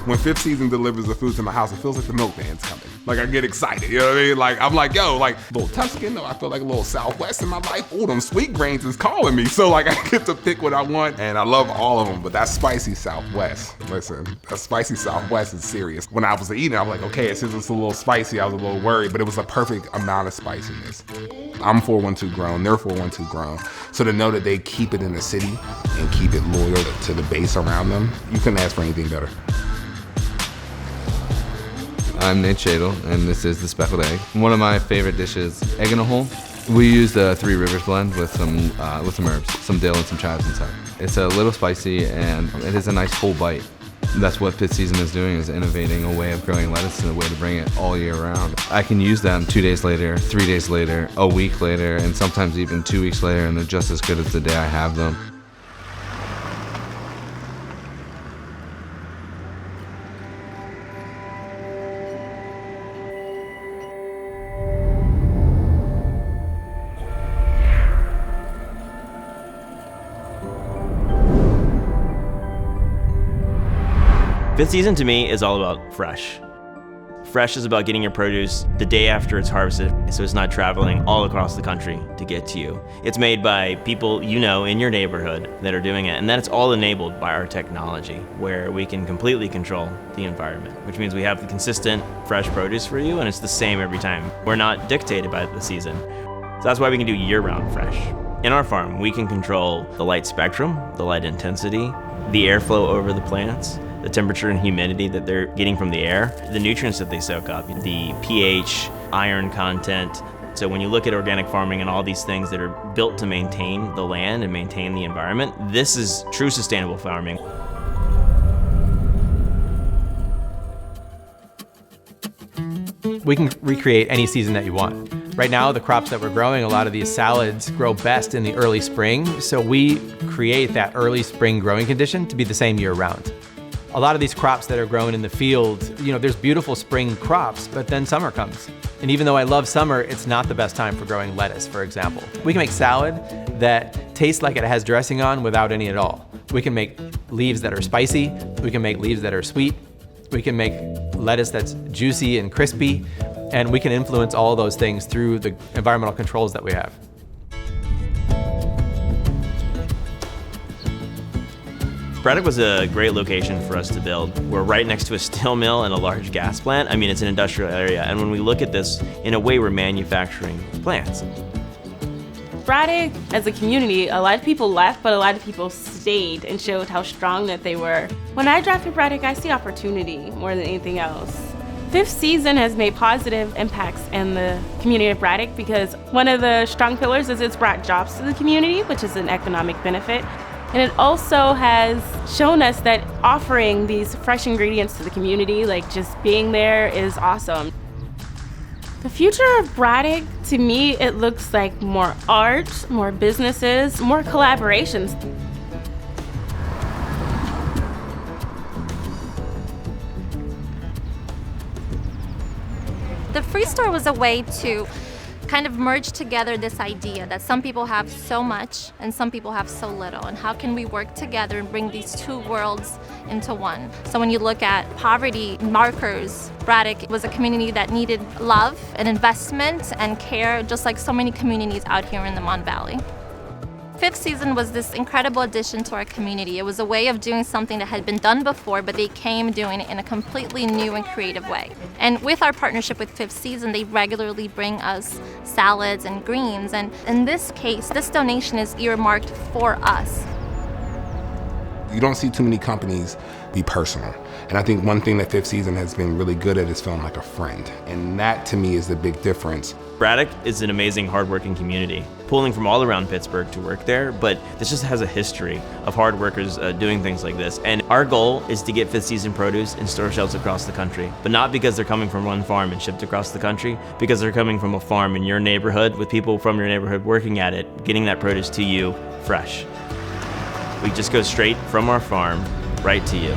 When Fifth Season delivers the food to my house, it feels like the milkman's coming. Like I get excited, you know what I mean? Like I'm like, yo, like a little Tuscan, I feel like a little Southwest in my life. Oh, them sweet grains is calling me. So like I get to pick what I want, and I love all of them, but that spicy Southwest, listen, that spicy Southwest is serious. When I was eating, I'm like, okay, since it's a little spicy, I was a little worried, but it was a perfect amount of spiciness. I'm 412 grown, they're 412 grown. So to know that they keep it in the city and keep it loyal to the base around them, you couldn't ask for anything better. I'm Nate Shadle, and this is the speckled egg. One of my favorite dishes, egg in a hole. We use the Three Rivers blend with some herbs, some dill and some chives inside. It's a little spicy, and it is a nice full bite. That's what Fifth Season is doing, is innovating a way of growing lettuce and a way to bring it all year round. I can use them 2 days later, 3 days later, a week later, and sometimes even 2 weeks later, and they're just as good as the day I have them. Fifth Season to me is all about fresh. Fresh is about getting your produce the day after it's harvested, so it's not traveling all across the country to get to you. It's made by people you know in your neighborhood that are doing it, and then it's all enabled by our technology, where we can completely control the environment, which means we have the consistent fresh produce for you, and it's the same every time. We're not dictated by the season. So that's why we can do year-round fresh. In our farm, we can control the light spectrum, the light intensity, the airflow over the plants, the temperature and humidity that they're getting from the air, the nutrients that they soak up, the pH, iron content. So when you look at organic farming and all these things that are built to maintain the land and maintain the environment, this is true sustainable farming. We can recreate any season that you want. Right now, the crops that we're growing, a lot of these salads grow best in the early spring, so we create that early spring growing condition to be the same year round. A lot of these crops that are grown in the field, there's beautiful spring crops, but then summer comes. And even though I love summer, it's not the best time for growing lettuce, for example. We can make salad that tastes like it has dressing on without any at all. We can make leaves that are spicy. We can make leaves that are sweet. We can make lettuce that's juicy and crispy. And we can influence all those things through the environmental controls that we have. Braddock was a great location for us to build. We're right next to a steel mill and a large gas plant. I mean, it's an industrial area. And when we look at this, in a way, we're manufacturing plants. Braddock, as a community, a lot of people left, but a lot of people stayed and showed how strong that they were. When I drive through Braddock, I see opportunity more than anything else. Fifth Season has made positive impacts in the community of Braddock because one of the strong pillars is it's brought jobs to the community, which is an economic benefit. And it also has shown us that offering these fresh ingredients to the community, like just being there, is awesome. The future of Braddock, to me, it looks like more art, more businesses, more collaborations. The Free Store was a way to kind of merge together this idea that some people have so much and some people have so little, and how can we work together and bring these two worlds into one. So when you look at poverty markers, Braddock was a community that needed love and investment and care, just like so many communities out here in the Mon Valley. Fifth Season was this incredible addition to our community. It was a way of doing something that had been done before, but they came doing it in a completely new and creative way. And with our partnership with Fifth Season, they regularly bring us salads and greens. And in this case, this donation is earmarked for us. You don't see too many companies be personal. And I think one thing that Fifth Season has been really good at is feeling like a friend. And that, to me, is the big difference. Braddock is an amazing, hardworking community, pulling from all around Pittsburgh to work there, but this just has a history of hard workers doing things like this. And our goal is to get Fifth Season produce in store shelves across the country, but not because they're coming from one farm and shipped across the country, because they're coming from a farm in your neighborhood with people from your neighborhood working at it, getting that produce to you fresh. We just go straight from our farm right to you.